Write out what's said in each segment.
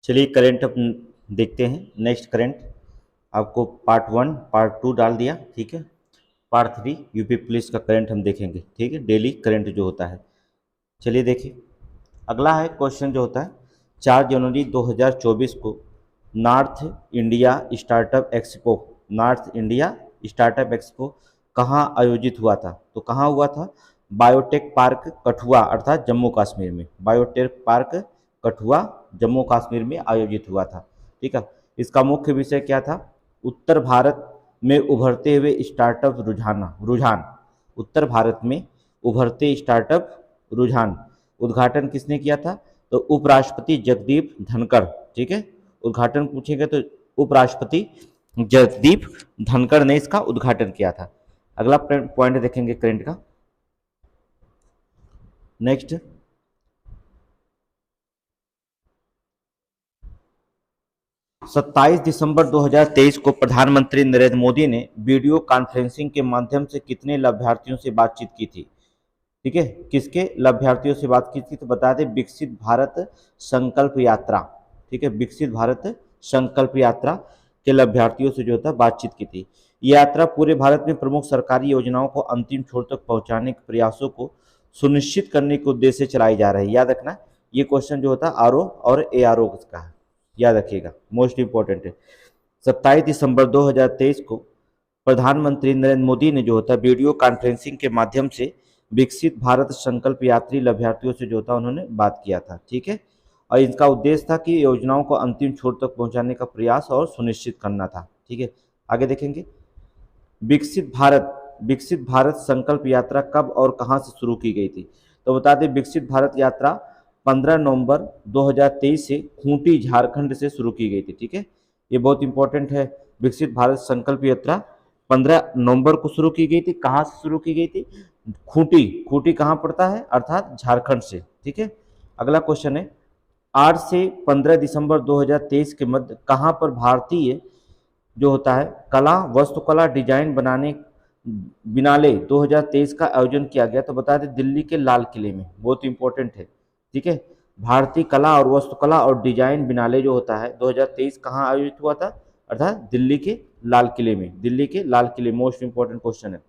चलिए करंट अपन देखते हैं। नेक्स्ट करंट आपको पार्ट 1 पार्ट 2 डाल दिया, ठीक है। पार्ट 3 यूपी पुलिस का करंट हम देखेंगे, ठीक है, डेली करंट जो होता है। चलिए देखिए, अगला है क्वेश्चन जो होता है 4 जनवरी 2024 को north India startup expo, north India startup expo कहाँ आयोजित हुआ था? तो कहाँ हुआ था? बायोटेक पार्क कठुआ अर्थात जम्मू कश्मीर में। बायोटेक पार्क कठुआ जम्मू कश्मीर में आयोजित हुआ था, ठीक है। इसका मुख्य विषय क्या था? उत्तर भारत में उभरते हुए स्टार्टअप रुझान, उत्तर भारत में उभरते स्टार्टअप रुझान। उद्घाटन किसने किया था? तो उपराष्ट्रपति जगदीप धनखड़, ठीक है। उद्घाटन पूछेगा तो उपराष्ट्रपति जगदीप धनखड़ ने इसका उद्घाटन किया था। अगला पॉइंट देखेंगे करंट का। नेक्स्ट, 27 दिसंबर 2023 को प्रधानमंत्री नरेंद्र मोदी ने वीडियो कॉन्फ्रेंसिंग के माध्यम से कितने लाभार्थियों से बातचीत की थी? ठीक है, किसके लाभार्थियों से बात की थी? तो बता दें विकसित भारत संकल्प यात्रा, ठीक है, विकसित भारत संकल्प यात्रा के लाभार्थियों से जो था बातचीत की थी। ये यात्रा पूरे भारत में प्रमुख सरकारी योजनाओं को अंतिम छोर तक पहुंचाने के प्रयासों को सुनिश्चित करने के उद्देश्य से चलाई जा रही है। याद रखना, ये क्वेश्चन जो होता है आरओ और एआरओ का है, याद रखिएगा, मोस्ट इंपॉर्टेंट है। 27 दिसंबर 2023 को प्रधानमंत्री नरेंद्र मोदी ने जो होता है वीडियो कॉन्फ्रेंसिंग के माध्यम से विकसित भारत संकल्प यात्री लाभार्थियों से जो था उन्होंने बात किया था, ठीक है। और इनका उद्देश्य था कि योजनाओं को अंतिम छोर तक पहुंचाने का प्रयास और सुनिश्चित करना था, ठीक है। आगे देखेंगे, विकसित भारत संकल्प यात्रा कब और कहां से शुरू की गई थी? तो बता दें विकसित भारत यात्रा 15 नवंबर 2023 से खूंटी झारखंड से शुरू की गई थी, ठीक है। ये बहुत इंपॉर्टेंट है। विकसित भारत संकल्प यात्रा 15 नवंबर को शुरू की गई थी। कहाँ से शुरू की गई थी? खूंटी। खूंटी कहाँ पड़ता है? अर्थात झारखंड से, ठीक है। अगला क्वेश्चन है 8 से 15 दिसंबर 2023 के मध्य कहाँ पर भारतीय जो होता है कला वास्तुकला डिजाइन बनाने बिनाले 2023 का आयोजन किया गया? तो बता दें दिल्ली के लाल किले में, बहुत इंपॉर्टेंट है, ठीक है। भारतीय कला और वास्तुकला और डिजाइन बिनाले जो होता है 2023 कहाँ आयोजित हुआ था? अर्थात दिल्ली के लाल किले में, दिल्ली के लाल किले, मोस्ट इंपॉर्टेंट क्वेश्चन है।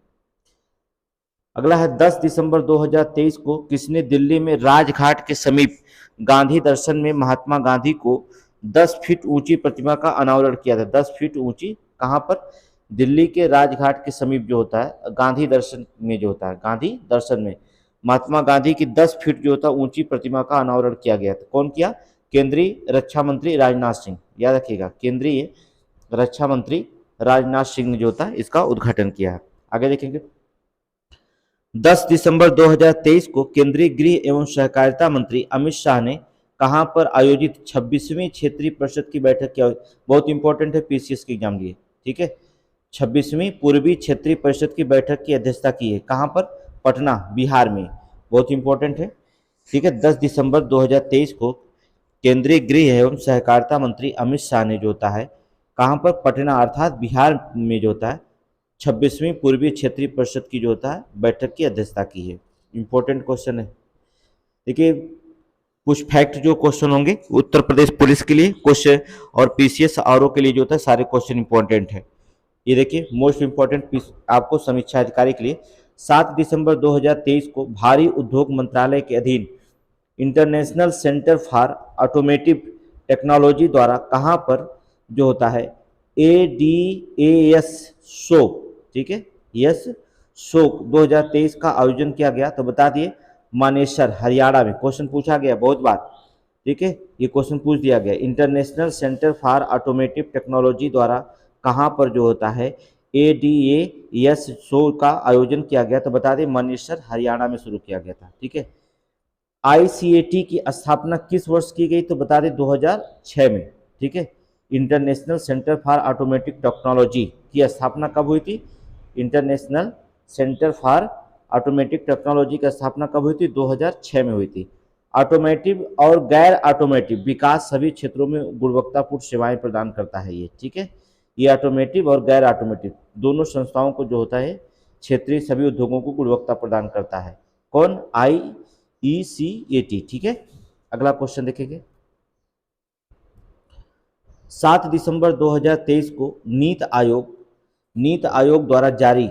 अगला है 10 दिसंबर 2023 को किसने दिल्ली में राजघाट के समीप गांधी दर्शन में महात्मा गांधी को 10 फीट ऊंची प्रतिमा का अनावरण किया था? 10 फीट ऊंची, कहां पर? दिल्ली के राजघाट के समीप जो होता है गांधी दर्शन में जो होता है, गांधी दर्शन में महात्मा गांधी की 10 फीट जो होता है ऊंची प्रतिमा का अनावरण किया गया था। कौन किया? केंद्रीय रक्षा मंत्री राजनाथ सिंह, याद रखिएगा, केंद्रीय रक्षा मंत्री राजनाथ सिंह ने जो होता है इसका उद्घाटन किया है। आगे देखेंगे, 10 दिसंबर 2023 को केंद्रीय गृह एवं सहकारिता मंत्री अमित शाह ने कहां पर आयोजित 26वीं क्षेत्रीय परिषद की बैठक की? बहुत इंपॉर्टेंट है, पीसीएस के एग्जाम लिए, ठीक है। 26वीं पूर्वी क्षेत्रीय परिषद की बैठक की अध्यक्षता की है, कहां पर? पटना, बिहार में, बहुत इंपॉर्टेंट है, ठीक है। 10 दिसंबर 2023 को केंद्रीय गृह एवं सहकारिता मंत्री अमित शाह ने जो होता है कहां पर? पटना अर्थात बिहार में जो होता है 26वीं पूर्वी क्षेत्रीय परिषद की जो होता है बैठक की अध्यक्षता की है। इंपॉर्टेंट क्वेश्चन है। देखिए कुछ फैक्ट जो क्वेश्चन होंगे उत्तर प्रदेश पुलिस के लिए क्वेश्चन और पीसीएस आरओ के लिए जो होता है सारे क्वेश्चन इंपॉर्टेंट है। ये देखिए मोस्ट इंपॉर्टेंट आपको समीक्षा अधिकारी के लिए 7 दिसंबर 2023 को भारी उद्योग मंत्रालय के अधीन international centre for automotive technology द्वारा कहां पर जो होता है ADAS शो, ठीक है, यस शो 2023 का आयोजन किया गया? तो बता दिए मानेसर, हरियाणा में। क्वेश्चन पूछा गया बहुत बार, ठीक है, ये क्वेश्चन पूछ दिया गया। International centre for automotive technology द्वारा कहां पर जो होता है ADAS शो का आयोजन किया गया? तो बता दें मानेसर, हरियाणा में शुरू किया गया था, ठीक है। ICAT की स्थापना किस वर्ष की गई? तो बता दें 2006 में, ठीक है। International centre for automatic technology की स्थापना कब हुई थी? International centre for automatic technology की स्थापना कब हुई थी? 2006 में हुई थी। ऑटोमेटिव और गैर ऑटोमेटिव विकास सभी क्षेत्रों में गुणवत्तापूर्ण सेवाएं प्रदान करता है ये, ठीक है। ये ऑटोमेटिव और गैर ऑटोमेटिव दोनों संस्थाओं को जो होता है क्षेत्रीय सभी उद्योगों को गुणवत्ता प्रदान करता है। कौन? IECAT, ठीक है। अगला क्वेश्चन देखेंगे, 7 दिसंबर 2023 को नीति आयोग द्वारा जारी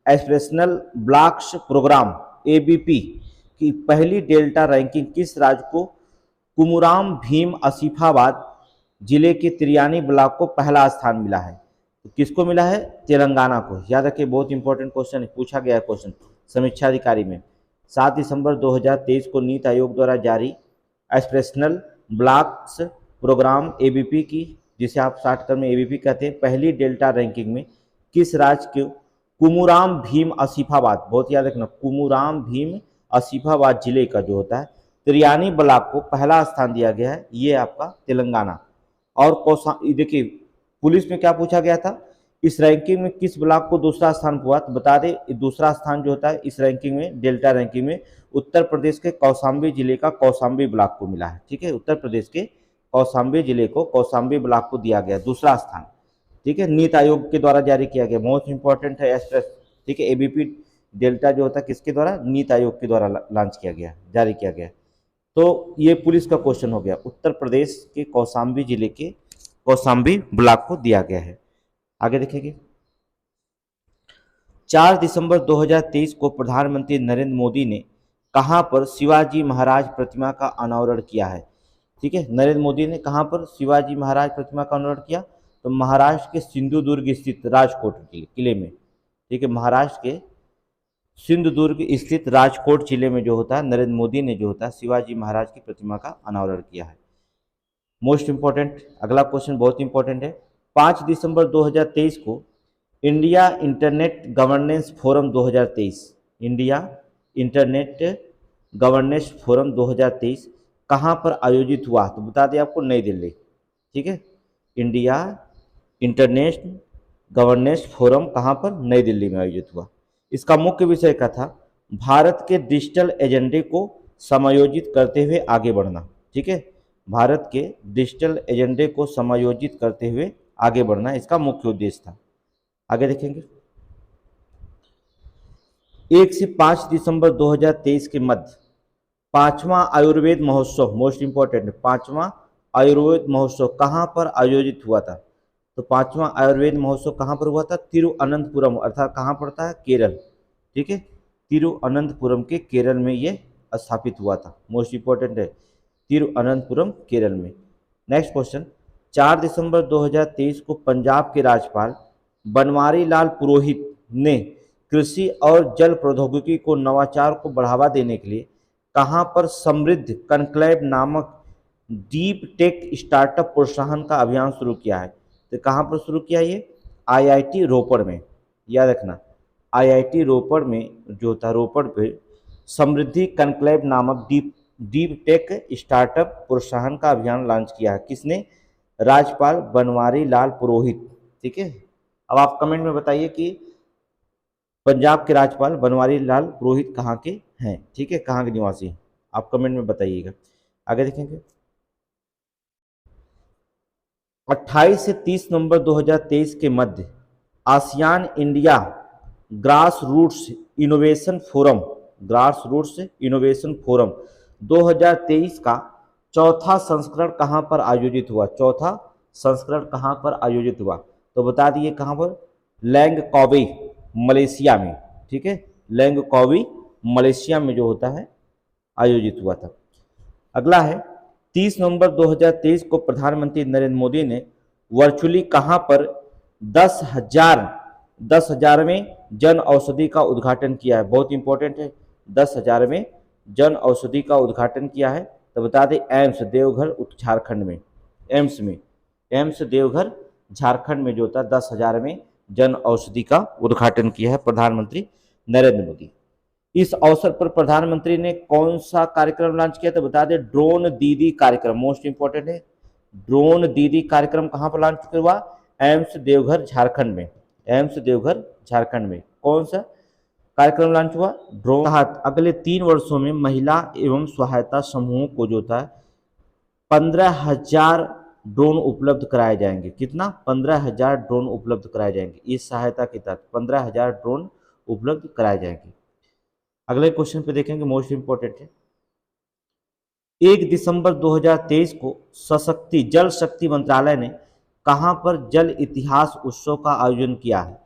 एस्पिरेशनल ब्लॉक्स प्रोग्राम एबीपी की पहली डेल्टा रैंकिंग किस राज्य को कुमुराम भीम आसिफाबाद जिले के तिरियानी ब्लॉक को पहला स्थान मिला है? तो किसको मिला है? तेलंगाना को। याद रखिए, बहुत इंपॉर्टेंट क्वेश्चन पूछा गया है क्वेश्चन समीक्षा अधिकारी में। 7 दिसंबर 2023 को नीति आयोग द्वारा जारी एस्पिरेशनल ब्लॉक्स प्रोग्राम एबीपी की, जिसे आप शॉर्ट टर्म में एबीपी कहते हैं, पहली डेल्टा रैंकिंग में किस राज्य के कुमुराम भीम आसिफाबाद, बहुत याद रखना, कुमुराम भीम आसिफाबाद जिले का जो होता है तिरियानी ब्लॉक को पहला स्थान दिया गया है, ये आपका तेलंगाना। और देखिए पुलिस में क्या पूछा गया था, इस रैंकिंग में किस ब्लॉक को दूसरा स्थान हुआ? तो बता दें दूसरा स्थान जो होता है इस रैंकिंग में, डेल्टा रैंकिंग में, उत्तर प्रदेश के कौशाम्बी जिले का कौशाम्बी ब्लॉक को मिला है। ठीक है, उत्तर प्रदेश के कौशाम्बी जिले को कौशाम्बी ब्लॉक को दिया गया दूसरा स्थान। ठीक है, नीति आयोग के द्वारा जारी किया गया, मोस्ट इंपॉर्टेंट है एक्सप्रेस। ठीक है, एबीपी डेल्टा जो होता है किसके द्वारा? नीति आयोग के द्वारा लॉन्च किया गया, जारी किया गया। तो ये पुलिस का क्वेश्चन हो गया, उत्तर प्रदेश के कौशाम्बी जिले के कौशाम्बी ब्लॉक को दिया गया है। आगे देखेंगे, 4 दिसंबर 2023 को प्रधानमंत्री नरेंद्र मोदी ने कहां पर शिवाजी महाराज प्रतिमा का अनावरण किया है? ठीक है, नरेंद्र मोदी ने कहां पर शिवाजी महाराज प्रतिमा का अनावरण किया? तो महाराष्ट्र के सिंधुदुर्ग स्थित राजकोट किले में। ठीक है, महाराष्ट्र के सिंधुदुर्ग स्थित राजकोट जिले में जो होता है नरेंद्र मोदी ने जो होता है शिवाजी महाराज की प्रतिमा का अनावरण किया है। मोस्ट इंपॉर्टेंट अगला क्वेश्चन बहुत इंपॉर्टेंट है। 5 दिसंबर 2023 को India internet governance forum 2023, India internet governance forum 2023 कहाँ पर आयोजित हुआ? तो बता दें आपको, नई दिल्ली। ठीक है, इंडिया इंटरनेट गवर्नेंस फोरम कहाँ पर? नई दिल्ली में आयोजित हुआ। इसका मुख्य विषय क्या था? भारत के डिजिटल एजेंडे को समायोजित करते हुए आगे बढ़ना। ठीक है, भारत के डिजिटल एजेंडे को समायोजित करते हुए आगे बढ़ना इसका मुख्य उद्देश्य था। आगे देखेंगे, 1 से 5 दिसंबर 2023 के मध्य 5वां आयुर्वेद महोत्सव, मोस्ट इंपॉर्टेंट, 5वां आयुर्वेद महोत्सव कहाँ पर आयोजित हुआ था? तो 5वां आयुर्वेद महोत्सव कहाँ पर हुआ था? तिरुअनंतपुरम, अर्थात कहाँ पड़ता है? केरल। ठीक है, तिरुअनंतपुरम के केरल में ये स्थापित हुआ था। मोस्ट इंपॉर्टेंट है, तिरुअनंतपुरम केरल में। नेक्स्ट क्वेश्चन, 4 दिसंबर 2023 को पंजाब के राज्यपाल बनवारी लाल पुरोहित ने कृषि और जल प्रौद्योगिकी को नवाचार को बढ़ावा देने के लिए कहाँ पर समृद्ध कनक्लेव नामक डीप टेक स्टार्टअप प्रोत्साहन का अभियान शुरू किया है? तो कहाँ पर शुरू किया ये? आईआईटी रोपड़ में। याद रखना, आईआईटी रोपड़ में जो था, रोपड़ पे समृद्धि कनक्लेव नामक डीप टेक स्टार्टअप प्रोत्साहन का अभियान लॉन्च किया है। किसने? राज्यपाल बनवारी लाल पुरोहित। ठीक है, अब आप कमेंट में बताइए कि पंजाब के राज्यपाल बनवारी लाल पुरोहित कहाँ के हैं? ठीक है, कहाँ के निवासी? आप कमेंट में बताइएगा। आगे देखेंगे, 28 से 30 नवंबर 2023 के मध्य ASEAN India grass roots innovation forum 2023 का चौथा संस्करण कहाँ पर आयोजित हुआ? चौथा संस्करण कहाँ पर आयोजित हुआ? तो बता दिए कहाँ पर? लैंगकॉबी, मलेशिया में। ठीक है, लैंगकॉबी मलेशिया में जो होता है आयोजित हुआ था। अगला है, 30 नवंबर 2023 को प्रधानमंत्री नरेंद्र मोदी ने वर्चुअली कहां पर 10,000वें जन औषधि का उद्घाटन किया है? बहुत इंपॉर्टेंट है, 10,000वें जन औषधि का उद्घाटन किया है। तो बता दें एम्स देवघर झारखंड में, एम्स देवघर झारखंड में जो था 10,000वें जन औषधि का उद्घाटन किया है प्रधानमंत्री नरेंद्र मोदी। इस अवसर पर प्रधानमंत्री ने कौन सा कार्यक्रम लॉन्च किया? तो बता दें ड्रोन दीदी कार्यक्रम, मोस्ट इंपॉर्टेंट है, ड्रोन दीदी कार्यक्रम कहां पर लॉन्च हुआ? एम्स देवघर झारखंड में, एम्स देवघर झारखंड में। कौन सा कार्यक्रम लॉन्च हुआ? ड्रोन। अगले 3 वर्षों में महिला एवं सहायता समूहों को जो था 15,000 ड्रोन उपलब्ध कराए जाएंगे। कितना? 15,000 ड्रोन उपलब्ध कराए जाएंगे। इस सहायता के तहत 15,000 ड्रोन उपलब्ध कराए जाएंगे। अगले क्वेश्चन पे देखेंगे, मोस्ट इंपॉर्टेंट है, 1 दिसंबर 2023 को जल शक्ति मंत्रालय ने कहाँ पर जल इतिहास उत्सव का आयोजन किया है?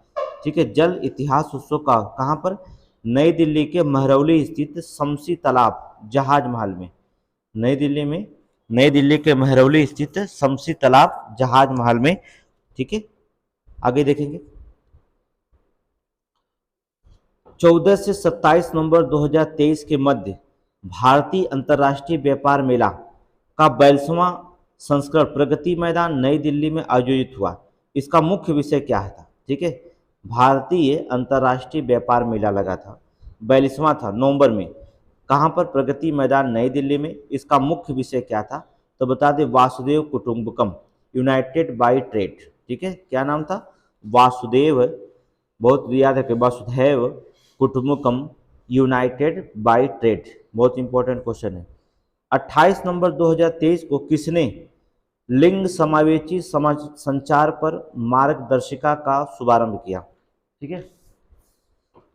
ठीक है, जल इतिहास उत्सव का कहाँ पर? नई दिल्ली के महरौली स्थित शमसी तालाब जहाज महल में। नई दिल्ली में, नई दिल्ली के महरौली स्थित शमसी तालाब जहाज महल में। ठीक है, आगे देखेंगे। 14 से 27 नवंबर 2023 के मध्य भारतीय अंतर्राष्ट्रीय व्यापार मेला का 42वां संस्करण प्रगति मैदान नई दिल्ली में आयोजित हुआ। इसका मुख्य विषय क्या था? ठीक है, भारतीय अंतर्राष्ट्रीय व्यापार मेला लगा था, 42वां था नवंबर में। कहाँ पर? प्रगति मैदान नई दिल्ली में। इसका मुख्य विषय क्या था? तो बता दें, वासुदेव कुटुंबकम, यूनाइटेड बाई ट्रेड। ठीक है, क्या नाम था? वासुदेव, बहुत याद है, वसुधैव कुटुंबकम यूनाइटेड बाई ट्रेड। बहुत इंपॉर्टेंट क्वेश्चन है। 28 नवंबर 2023 को किसने लिंग समावेशी समाज संचार पर मार्गदर्शिका का शुभारंभ किया? ठीक है,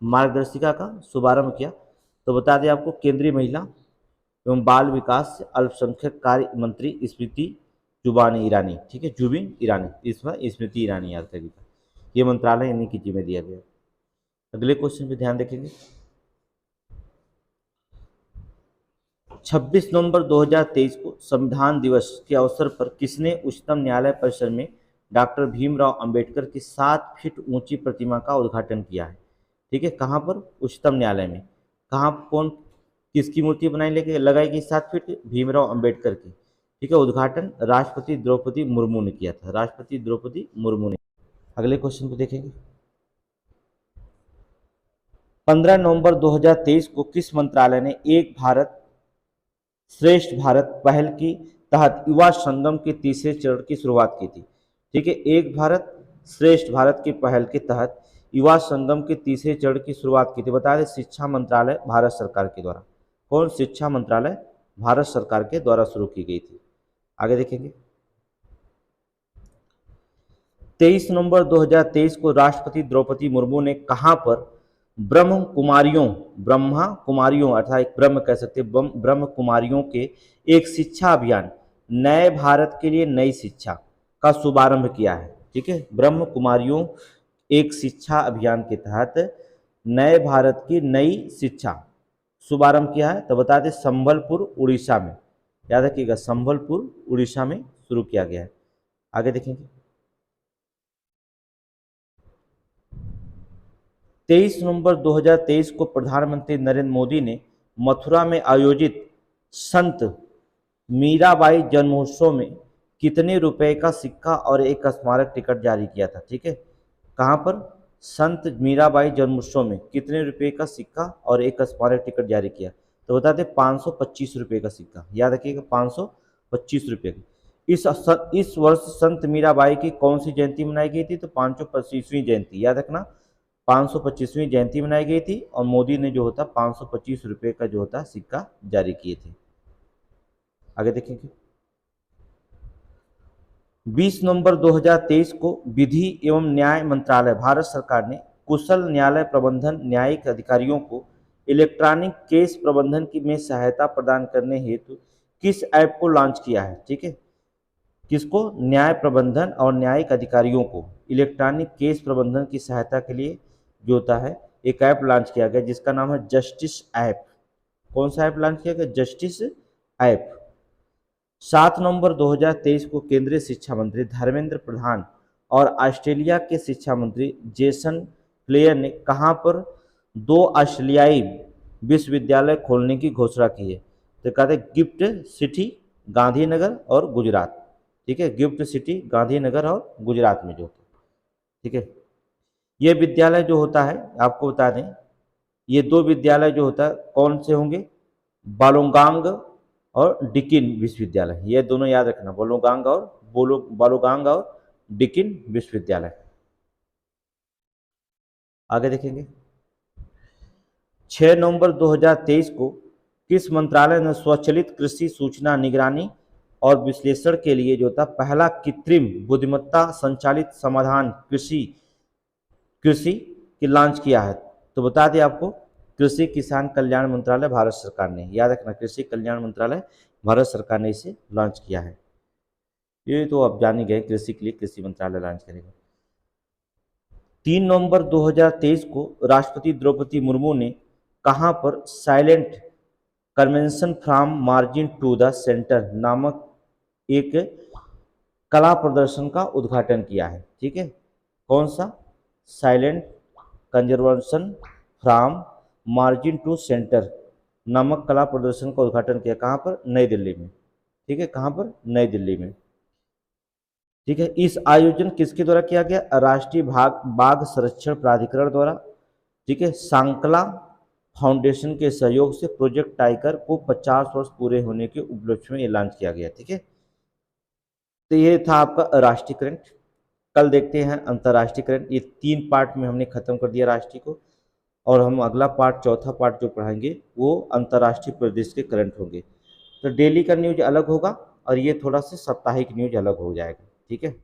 मार्गदर्शिका का शुभारंभ किया। तो बता दें आपको, केंद्रीय महिला एवं बाल विकास अल्पसंख्यक कार्य मंत्री स्मृति जुबानी ईरानी। ठीक है, जुबिन ईरानी, इसमें स्मृति ईरानी याद करिएगा, ये मंत्रालय इन्हीं की जिम्मे दिया गया। अगले क्वेश्चन पे ध्यान देखेंगे। 26 नवंबर 2023 को संविधान दिवस के अवसर पर किसने उच्चतम न्यायालय परिसर में डॉक्टर भीमराव अंबेडकर की 7 फीट ऊंची प्रतिमा का उद्घाटन किया है? ठीक है, कहाँ पर? उच्चतम न्यायालय में। कहाँ, कौन, किसकी मूर्ति बनाई लेके लगाई गई 7 फीट? भीमराव अंबेडकर की। ठीक है, उद्घाटन राष्ट्रपति द्रौपदी मुर्मू ने किया था, राष्ट्रपति द्रौपदी मुर्मू ने। अगले क्वेश्चन को देखेंगे। 15 नवंबर 2023 को किस मंत्रालय ने एक भारत श्रेष्ठ भारत पहल की तहत युवा संगम के तीसरे चरण की शुरुआत की थी? ठीक है, एक भारत श्रेष्ठ भारत की पहल के तहत युवा संगम के तीसरे चरण की शुरुआत की थी। बता दें, शिक्षा मंत्रालय भारत सरकार के द्वारा। कौन? शिक्षा मंत्रालय भारत सरकार के द्वारा शुरू की गई थी। आगे देखेंगे। 23 नवंबर 2023 को राष्ट्रपति द्रौपदी मुर्मू ने कहां पर ब्रह्मा कुमारियों अर्थात ब्रह्म कह सकते हैं, ब्रह्म कुमारियों के एक शिक्षा अभियान नए भारत के लिए नई शिक्षा का शुभारंभ किया है? ठीक है, ब्रह्म कुमारियों एक शिक्षा अभियान के तहत नए भारत की नई शिक्षा शुभारंभ किया है। तो बता दें, संबलपुर उड़ीसा में, याद रखिएगा, संबलपुर उड़ीसा में शुरू किया गया है। आगे देखेंगे। 23 नवंबर 2023 को प्रधानमंत्री नरेंद्र मोदी ने मथुरा में आयोजित संत मीराबाई जन्मोत्सव में कितने रुपए का सिक्का और एक स्मारक टिकट जारी किया था? ठीक है, कहाँ पर? संत मीराबाई जन्मोत्सव में कितने रुपए का सिक्का और एक स्मारक टिकट जारी किया? तो बता दें, 525 रुपये का सिक्का, याद रखिएगा, 525 रुपये का। इस वर्ष संत मीराबाई की कौन सी जयंती मनाई गई थी? तो 525वीं जयंती, याद रखना, 525वीं जयंती मनाई गई थी और मोदी ने जो होता 525 रुपये का जो होता सिक्का जारी किए थे। आगे देखेंगे। 20 नवंबर 2023 को विधि एवं न्याय मंत्रालय भारत सरकार ने कुशल न्यायालय प्रबंधन न्यायिक अधिकारियों को इलेक्ट्रॉनिक केस प्रबंधन की में सहायता प्रदान करने हेतु किस ऐप को लॉन्च किया है? ठीक है, किसको? न्याय प्रबंधन और न्यायिक अधिकारियों को इलेक्ट्रॉनिक केस प्रबंधन की सहायता के लिए जो होता है एक ऐप लॉन्च किया गया जिसका नाम है जस्टिस ऐप। कौन सा ऐप लॉन्च किया गया? Justice app. 7 नवंबर 2023 को केंद्रीय शिक्षा मंत्री धर्मेंद्र प्रधान और ऑस्ट्रेलिया के शिक्षा मंत्री जेसन क्लेयर ने कहां पर 2 ऑस्ट्रेलियाई विश्वविद्यालय खोलने की घोषणा की है? तो कहते हैं गिफ्ट सिटी गांधीनगर और गुजरात। ठीक है, गिफ्ट सिटी गांधीनगर और गुजरात में जो होता है। ठीक है, ये विद्यालय जो होता है आपको बता दें, ये 2 विद्यालय जो होता है कौन से होंगे? बालोगांग और डिकिन विश्वविद्यालय, ये दोनों याद रखना, बालोगांग और डिकिन विश्वविद्यालय। आगे देखेंगे। 6 नवंबर 2023 को किस मंत्रालय ने स्वचालित कृषि सूचना निगरानी और विश्लेषण के लिए जो था पहला कृत्रिम बुद्धिमत्ता संचालित समाधान कृषि की लॉन्च किया है? तो बता दें आपको, कृषि किसान कल्याण मंत्रालय भारत सरकार ने, याद रखना, कृषि कल्याण मंत्रालय भारत सरकार ने इसे लॉन्च किया है। ये तो आप जान ही गए, कृषि के लिए कृषि मंत्रालय लॉन्च करेगा। 3 नवंबर 2023 को राष्ट्रपति द्रौपदी मुर्मू ने कहाँ पर silent convention from margin to the centre नामक एक कला प्रदर्शन का उद्घाटन किया है, ठीक है। कौन सा? Silent conservation from margin to centre नामक कला प्रदर्शन का उद्घाटन किया, कहाँ पर? नई दिल्ली में, ठीक है। कहाँ पर? नई दिल्ली में, ठीक है। इस आयोजन किसके द्वारा किया गया? राष्ट्रीय बाघ संरक्षण प्राधिकरण द्वारा, ठीक है। सांकला फाउंडेशन के सहयोग से प्रोजेक्ट टाइगर को 50 वर्ष पूरे होने के उपलक्ष्य में लॉन्च किया गया, ठीक है। तो ये था आपका राष्ट्रीय करंट। कल देखते हैं अंतर्राष्ट्रीय करंट। ये 3 पार्ट में हमने खत्म कर दिया राष्ट्रीय को, और हम अगला पार्ट, चौथा पार्ट जो पढ़ाएंगे वो अंतर्राष्ट्रीय प्रदेश के करंट होंगे। तो डेली का न्यूज अलग होगा और ये थोड़ा सा साप्ताहिक न्यूज अलग हो जाएगा, ठीक है।